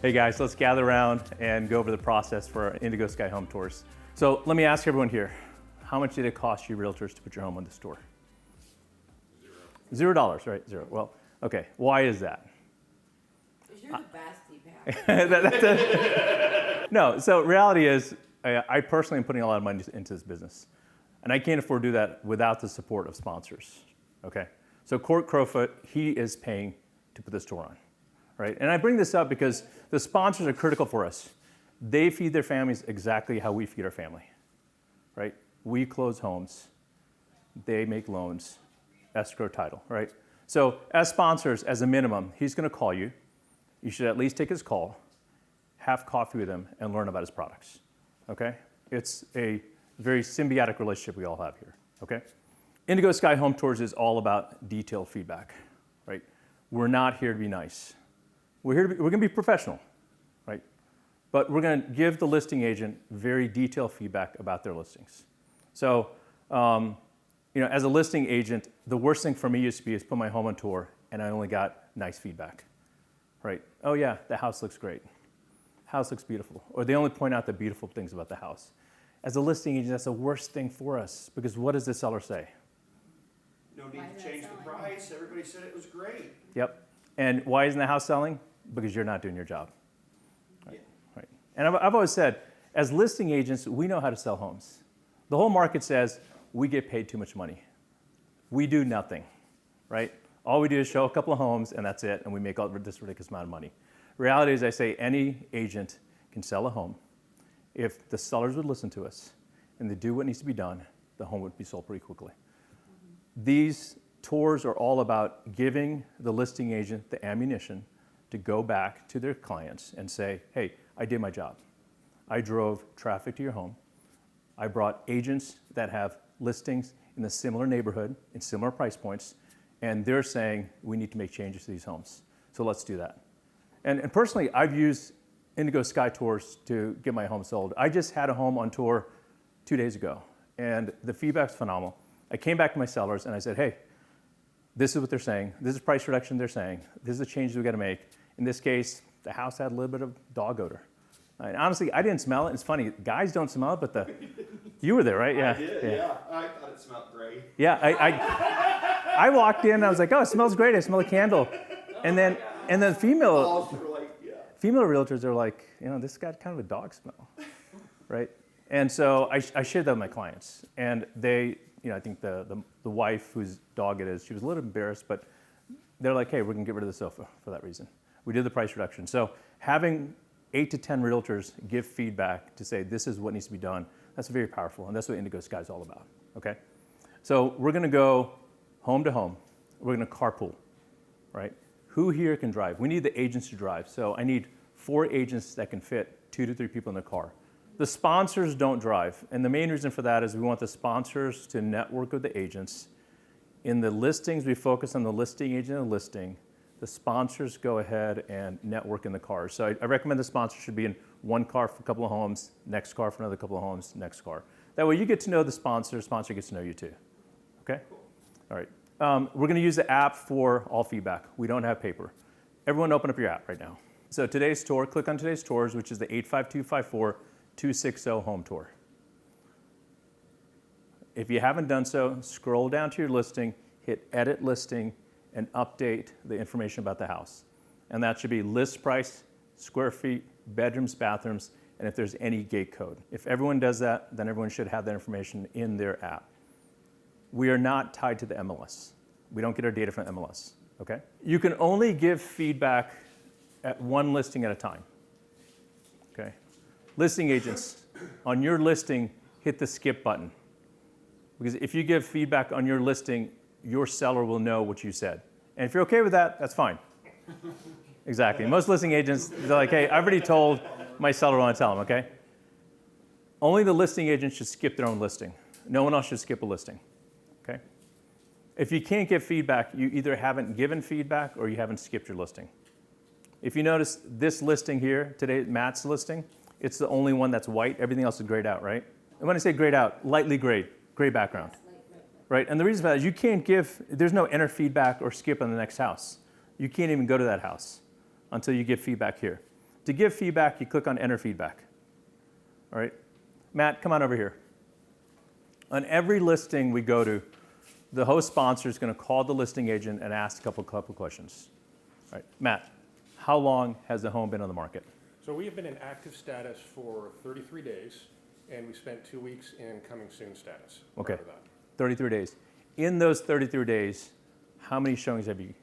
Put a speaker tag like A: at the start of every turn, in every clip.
A: Hey guys, let's gather around and go over the process for our Indigo Sky Home tours. So let me ask everyone here, how much did it cost you realtors to put your home on this tour? $0, right? Zero. Well, okay, why is that?
B: Because you're the best, Deepak.
A: No, so reality is, I personally am putting a lot of money into this business. And I can't afford to do that without the support of sponsors, okay? So Court Crowfoot, he is paying to put this tour on, right? And I bring this up because the sponsors are critical for us. They feed their families exactly how we feed our family, right? We close homes, they make loans, escrow title, right? So as sponsors, as a minimum, he's gonna call you. You should at least take his call, have coffee with him, and learn about his products, okay? It's a very symbiotic relationship we all have here, okay? Indigo Sky Home Tours is all about detailed feedback, right? We're not here to be nice. We're gonna be professional, right? But we're gonna give the listing agent very detailed feedback about their listings. So, as a listing agent, the worst thing for me used to be is put my home on tour and I only got nice feedback, right? Oh yeah, the house looks great. House looks beautiful. Or they only point out the beautiful things about the house. As a listing agent, that's the worst thing for us because what does the seller say?
C: No need to change the price. Everybody said it was great.
A: Yep. And why isn't the house selling? Because you're not doing your job. Right.
C: Yeah.
A: Right. And I've always said, as listing agents, we know how to sell homes. The whole market says we get paid too much money. We do nothing, right? All we do is show a couple of homes and that's it, and we make all this ridiculous amount of money. Reality is, I say any agent can sell a home. If the sellers would listen to us and they do what needs to be done, the home would be sold pretty quickly. These tours are all about giving the listing agent the ammunition to go back to their clients and say, hey, I did my job. I drove traffic to your home. I brought agents that have listings in a similar neighborhood, in similar price points, and they're saying we need to make changes to these homes. So let's do that. And personally, I've used Indigo Sky Tours to get my home sold. I just had a home on tour 2 days ago, and the feedback's phenomenal. I came back to my sellers and I said, hey, this is what they're saying. This is price reduction they're saying. This is the changes we got to make. In this case, the house had a little bit of dog odor. And honestly, I didn't smell it. It's funny, guys don't smell it, but you were there, right? Yeah.
C: I did, yeah. I thought it smelled great.
A: Yeah, I walked in and I was like, oh, it smells great. I smell a candle. And then female realtors are like, this got kind of a dog smell, right? And so I shared that with my clients, and they, I think the wife whose dog it is, she was a little embarrassed, but they're like, hey, we're gonna get rid of the sofa for that reason. We did the price reduction. So having 8 to 10 realtors give feedback to say this is what needs to be done, that's very powerful, and that's what Indigo Sky is all about, okay? So we're gonna go home to home. We're gonna carpool, right? Who here can drive? We need the agents to drive. So I need 4 agents that can fit 2 to 3 people in the car. The sponsors don't drive, and the main reason for that is we want the sponsors to network with the agents. In the listings, we focus on the listing agent and the listing. The sponsors go ahead and network in the cars. So I recommend the sponsor should be in one car for a couple of homes, next car for another couple of homes, next car. That way you get to know the sponsor gets to know you too, okay? All right, we're gonna use the app for all feedback. We don't have paper. Everyone open up your app right now. So today's tour, click on today's tours, which is the 85254-260 home tour. If you haven't done so, scroll down to your listing, hit edit listing, and update the information about the house. And that should be list price, square feet, bedrooms, bathrooms, and if there's any gate code. If everyone does that, then everyone should have that information in their app. We are not tied to the MLS. We don't get our data from MLS, okay? You can only give feedback at one listing at a time, okay? Listing agents, on your listing, hit the skip button. Because if you give feedback on your listing, your seller will know what you said. And if you're okay with that, that's fine. Exactly. Most listing agents, they're like, hey, I've already told my seller what I tell them, okay? Only the listing agent should skip their own listing. No one else should skip a listing, okay? If you can't give feedback, you either haven't given feedback or you haven't skipped your listing. If you notice this listing here, today, Matt's listing, it's the only one that's white. Everything else is grayed out, right? And when I say grayed out, lightly grayed, gray background. Right, and the reason for that is you can't give, there's no enter feedback or skip on the next house. You can't even go to that house until you give feedback here. To give feedback, you click on enter feedback. All right? Matt, come on over here. On every listing we go to, the host sponsor is going to call the listing agent and ask a couple questions. All right, Matt, how long has the home been on the market?
D: So we have been in active status for 33 days, and we spent 2 weeks in coming soon status.
A: Okay,
D: Prior to that.
A: 33 days. In those 33 days, how many showings have you?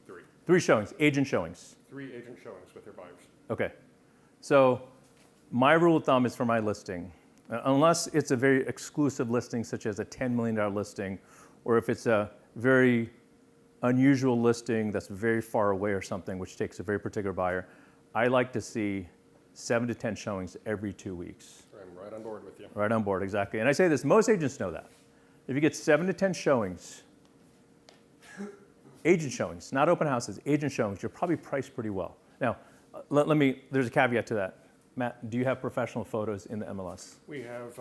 D: 3.
A: 3 showings, agent showings.
D: 3 agent showings with their buyers.
A: Okay, so my rule of thumb is for my listing, unless it's a very exclusive listing, such as a $10 million listing, or if it's a very unusual listing that's very far away or something, which takes a very particular buyer, I like to see 7 to 10 showings every 2 weeks.
D: I'm right on board with you.
A: Right on board, exactly. And I say this, most agents know that. If you get 7 to 10 showings, agent showings, not open houses, agent showings, you're probably priced pretty well. Now, there's a caveat to that. Matt, do you have professional photos in the MLS?
D: We have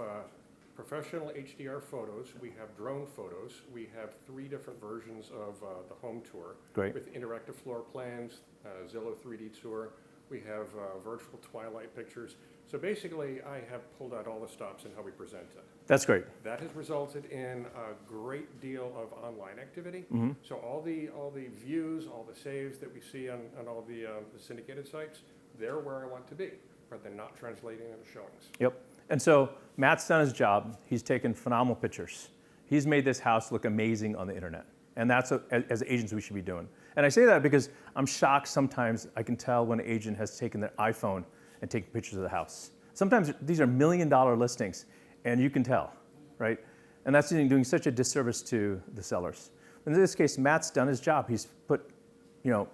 D: professional HDR photos. We have drone photos. We have 3 different versions of the home tour.
A: Great.
D: With interactive floor plans, Zillow 3D tour. We have virtual twilight pictures. So basically, I have pulled out all the stops in how we present it.
A: That's great.
D: That has resulted in a great deal of online activity.
A: Mm-hmm.
D: So all the views, all the saves that we see on all the syndicated sites, they're where I want to be, but they're not translating into showings.
A: Yep. And so Matt's done his job. He's taken phenomenal pictures. He's made this house look amazing on the internet. And that's what, as agents, we should be doing. And I say that because I'm shocked sometimes I can tell when an agent has taken their iPhone and taken pictures of the house. Sometimes these are $1 million listings, and you can tell, right? And that's doing such a disservice to the sellers. In this case, Matt's done his job. He's put,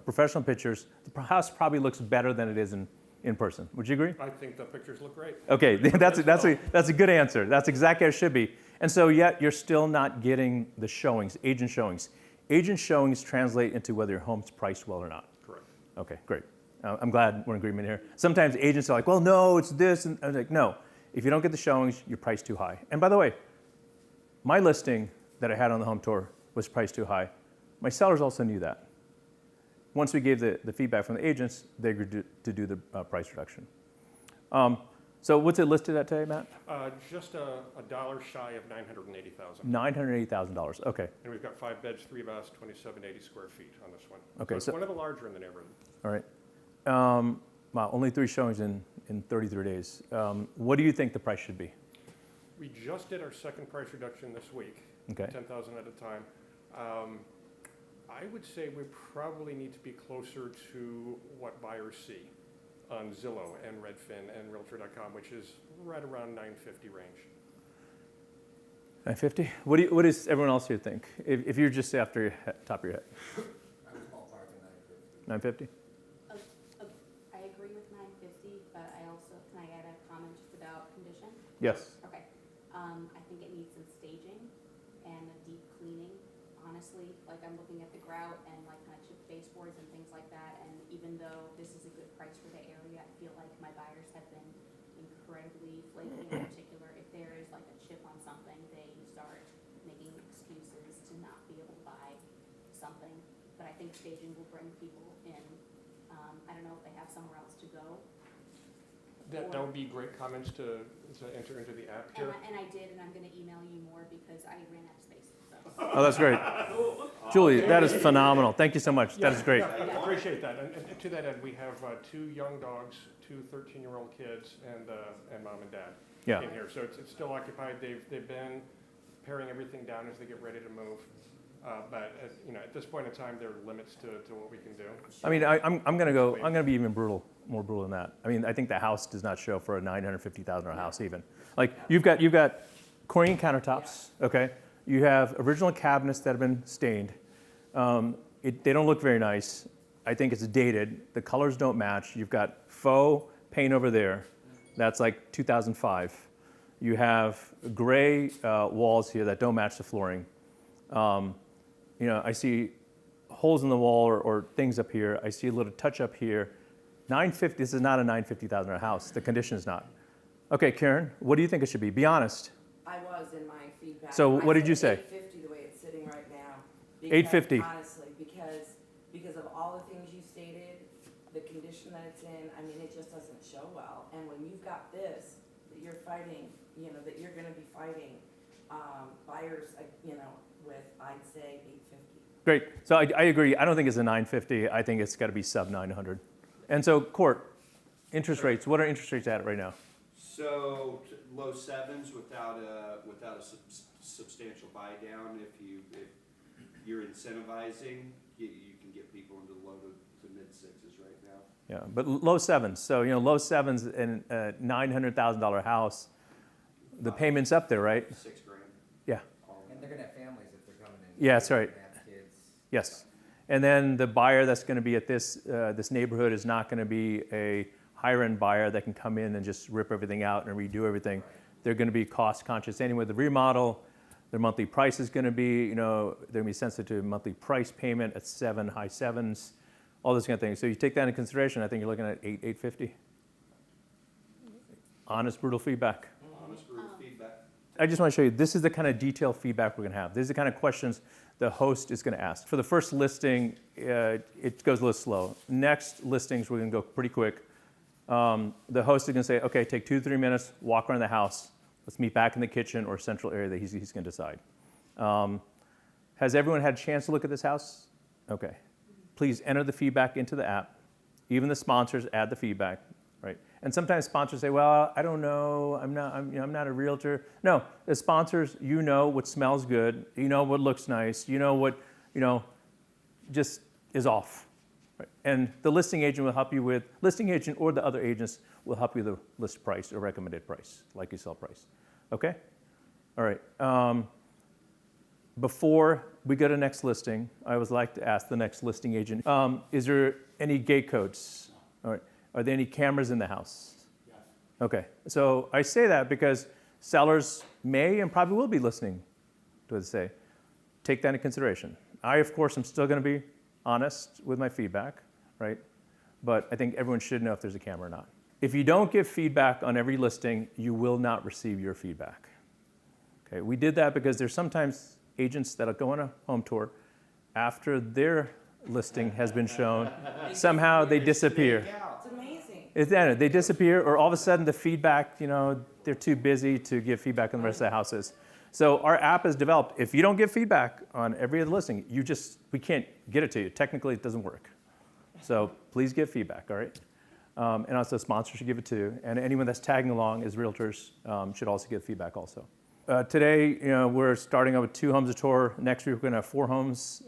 A: professional pictures. The house probably looks better than it is in person. Would you agree?
D: I think the pictures look great.
A: Okay, that's a good answer. That's exactly how it should be. And so yet you're still not getting the showings, agent showings. Agent showings translate into whether your home's priced well or not.
D: Correct.
A: Okay, great. I'm glad we're in agreement here. Sometimes agents are like, well, no, it's this. And I'm like, no, if you don't get the showings, you're priced too high. And by the way, my listing that I had on the home tour was priced too high. My sellers also knew that. Once we gave the feedback from the agents, they agreed to do the price reduction. So what's it listed at today, Matt?
D: Just a dollar shy of $980,000.
A: $980,000, okay.
D: And we've got 5 beds, 3 baths, 2,780 square feet on this one.
A: Okay,
D: So it's one of the larger in the neighborhood.
A: All right. Wow, only 3 showings in 33 days. What do you think the price should be?
D: We just did our second price reduction this week.
A: Okay.
D: 10,000 at a time. I would say we probably need to be closer to what buyers see on Zillow and Redfin and Realtor.com, which is right around 950 range.
A: 950? What does everyone else here think? If you're just after your top of your head.
E: I was ballparking 950.
A: 950?
B: I agree with 950, but can I add a comment just about condition?
A: Yes.
B: Okay. I think it needs some staging and a deep cleaning. Honestly, like I'm looking at the grout and like kind of chipped baseboards and things like that. And even though this is a good price for the area, I feel like my buyers have been incredibly flaky. In particular, if there is like a chip on something, they start making excuses to not be able to buy something. But I think staging will bring people in. I don't know if they have somewhere else to go.
D: That would be great comments to enter into the app here.
B: And I did, and I'm going to email you more because I ran out of space. So.
A: Oh, that's great. Julie, that is phenomenal. Thank you so much. That is great.
D: Yeah, I appreciate that. And to that end, we have 2 young dogs, 2 13-year-old kids, and mom and dad in here. So it's still occupied. They've been paring everything down as they get ready to move. But at this point in time, there are limits to what we can do.
A: I mean, I'm going to be even more brutal than that. I mean, I think the house does not show for a $950,000 house even. Like you've got Korean countertops, okay? You have original cabinets that have been stained. They don't look very nice. I think it's dated. The colors don't match. You've got faux paint over there. That's like 2005. You have gray walls here that don't match the flooring. I see holes in the wall or things up here. I see a little touch up here. 950. This is not a $950,000 house. The condition is not. Okay, Karen, what do you think it should be? Be honest.
F: I was in my feedback.
A: So what did you say?
F: 850 the way it's sitting right now.
A: 850.
F: Honestly, because of all the things you stated, the condition that it's in, I mean, it just doesn't show well. And when you've got this, that you're fighting, you know, that you're gonna be fighting, buyers, you know, with, I'd say, 850.
A: Great. So I agree. I don't think it's a 950. I think it's got to be sub 900. And so, Court, interest rates. What are interest rates at right now?
C: So low sevens without a substantial buy down. If you're incentivizing, you can get people into the low to mid sixes right now.
A: Yeah, but low sevens. So low sevens in a $900,000 house. The payment's up there, right?
C: $6,000.
A: Yeah.
E: And they're gonna have families if they're coming in.
A: Yeah, that's right.
E: They're gonna have kids.
A: Yes. And then the buyer that's going to be at this neighborhood is not going to be a higher-end buyer that can come in and just rip everything out and redo everything. They're going to be cost conscious anyway. The remodel, their monthly price is going to be, they're going to be sensitive to monthly price payment at high sevens, all those kind of things. So you take that into consideration, I think you're looking at 850. Honest, brutal feedback.
C: Honest brutal feedback.
A: I just want to show you, this is the kind of detailed feedback we're going to have. These are the kind of questions the host is going to ask. For the first listing, it goes a little slow. Next listings, we're going to go pretty quick. The host is going to say, okay, take 2 to 3 minutes, walk around the house. Let's meet back in the kitchen or central area that he's going to decide. Has everyone had a chance to look at this house? Okay. Please enter the feedback into the app. Even the sponsors add the feedback, right? And sometimes sponsors say, well, I don't know, I'm not a realtor. No, as sponsors, you know what smells good, you know what looks nice, you know what, just is off. Right? And the listing agent will help you with, listing agent or the other agents will help you with the list price or recommended price, like you sell price. Okay? All right. Before we go to next listing, I always like to ask the next listing agent, is there any gate codes? All right. Are there any cameras in the house?
E: Yes.
A: Okay, so I say that because sellers may and probably will be listening to what they say. Take that into consideration. I, of course, am still going to be honest with my feedback, right? But I think everyone should know if there's a camera or not. If you don't give feedback on every listing, you will not receive your feedback. Okay, we did that because there's sometimes agents that'll go on a home tour after their listing has been shown. Somehow they disappear.
F: It's amazing.
A: They disappear, or all of a sudden the feedback, they're too busy to give feedback on the rest of the houses. So our app is developed. If you don't give feedback on every other listing, we can't get it to you. Technically, it doesn't work. So please give feedback, all right? And also sponsors should give it too. And anyone that's tagging along as realtors should also give feedback also. Today, we're starting out with 2 homes a tour. Next week, we're going to have 4 homes.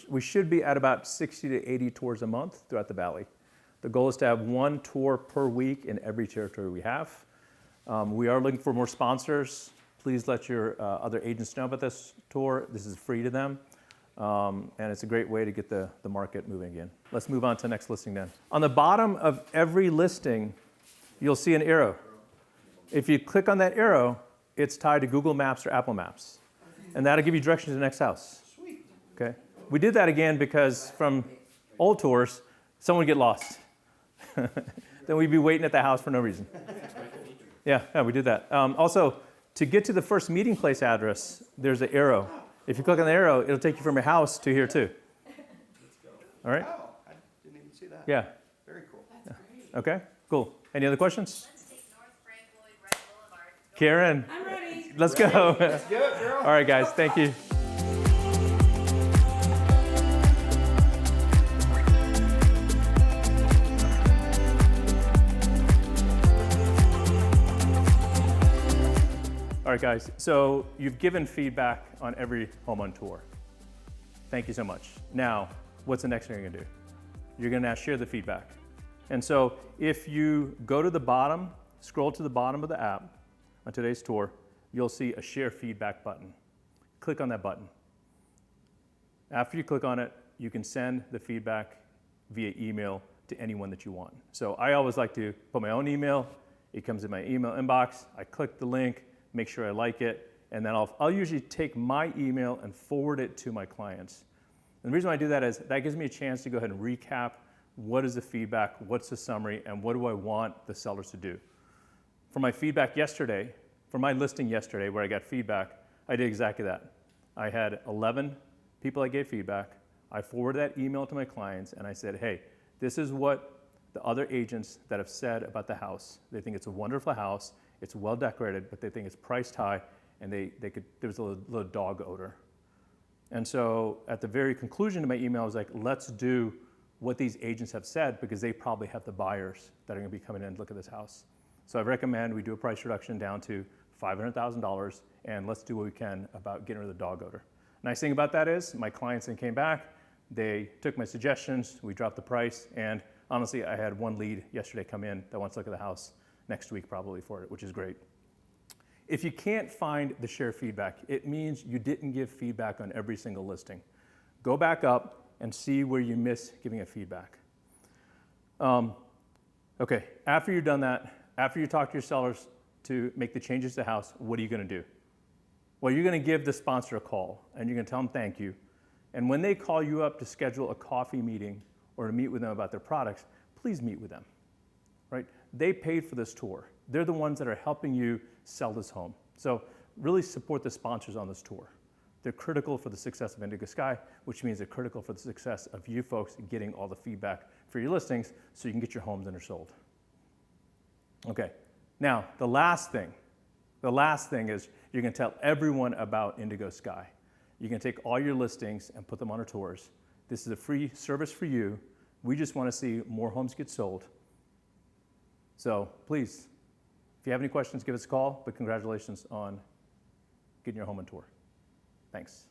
A: We should be at about 60 to 80 tours a month throughout the valley. The goal is to have 1 tour per week in every territory we have. We are looking for more sponsors. Please let your other agents know about this tour. This is free to them. And it's a great way to get the market moving again. Let's move on to the next listing then. On the bottom of every listing, you'll see an arrow. If you click on that arrow, it's tied to Google Maps or Apple Maps. And that'll give you directions to the next house.
C: Sweet.
A: Okay? We did that again because from old tours, someone would get lost. Then we'd be waiting at the house for no reason. Yeah, we did that. Also, to get to the first meeting place address, there's an arrow. If you click on the arrow, it'll take you from your house to here too. All right?
C: Oh, I didn't even see that.
A: Yeah.
C: Very cool.
B: That's great.
A: Okay, cool. Any other questions?
G: Let's take North Frank Lloyd Wright Boulevard.
A: Karen,
F: I'm ready.
A: let's go.
C: Let's do it, girl.
A: All right, guys, thank you. All right, guys, so you've given feedback on every home on tour. Thank you so much. Now, what's the next thing you're gonna do? You're gonna now share the feedback. And so if you go to the bottom, scroll to the bottom of the app on today's tour, you'll see a share feedback button. Click on that button. After you click on it, you can send the feedback via email to anyone that you want. So I always like to put my own email. It comes in my email inbox. I click the link, make sure I like it, and then I'll usually take my email and forward it to my clients. And the reason why I do that is that gives me a chance to go ahead and recap what is the feedback, what's the summary, and what do I want the sellers to do. For my feedback yesterday, for my listing yesterday where I got feedback, I did exactly that. I had 11 people I gave feedback. I forwarded that email to my clients and I said, hey, This is what the other agents that have said about the house. They think it's a wonderful house, it's well decorated, but they think it's priced high, and there's a little dog odor. And so at the very conclusion of my email, I was like, let's do what these agents have said, because they probably have the buyers that are gonna be coming in and look at this house. So I recommend we do a price reduction down to $500,000, and let's do what we can about getting rid of the dog odor. Nice thing about that is my clients then came back, they took my suggestions, we dropped the price, and honestly, I had one lead yesterday come in that wants to look at the house next week probably for it, which is great. If you can't find the share feedback, it means you didn't give feedback on every single listing. Go back up and see where you miss giving a feedback. Okay, after you've done that, after you talk to your sellers to make the changes to the house, what are you gonna do? Well, you're gonna give the sponsor a call, and you're gonna tell them thank you. And when they call you up to schedule a coffee meeting or to meet with them about their products, please meet with them, right? They paid for this tour. They're the ones that are helping you sell this home. So really support the sponsors on this tour. They're critical for the success of Indigo Sky, which means they're critical for the success of you folks getting all the feedback for your listings so you can get your homes undersold. Okay, now the last thing is you're gonna tell everyone about Indigo Sky. You can take all your listings and put them on our tours. This is a free service for you. We just wanna see more homes get sold. So please, if you have any questions, give us a call, but congratulations on getting your home on tour. Thanks.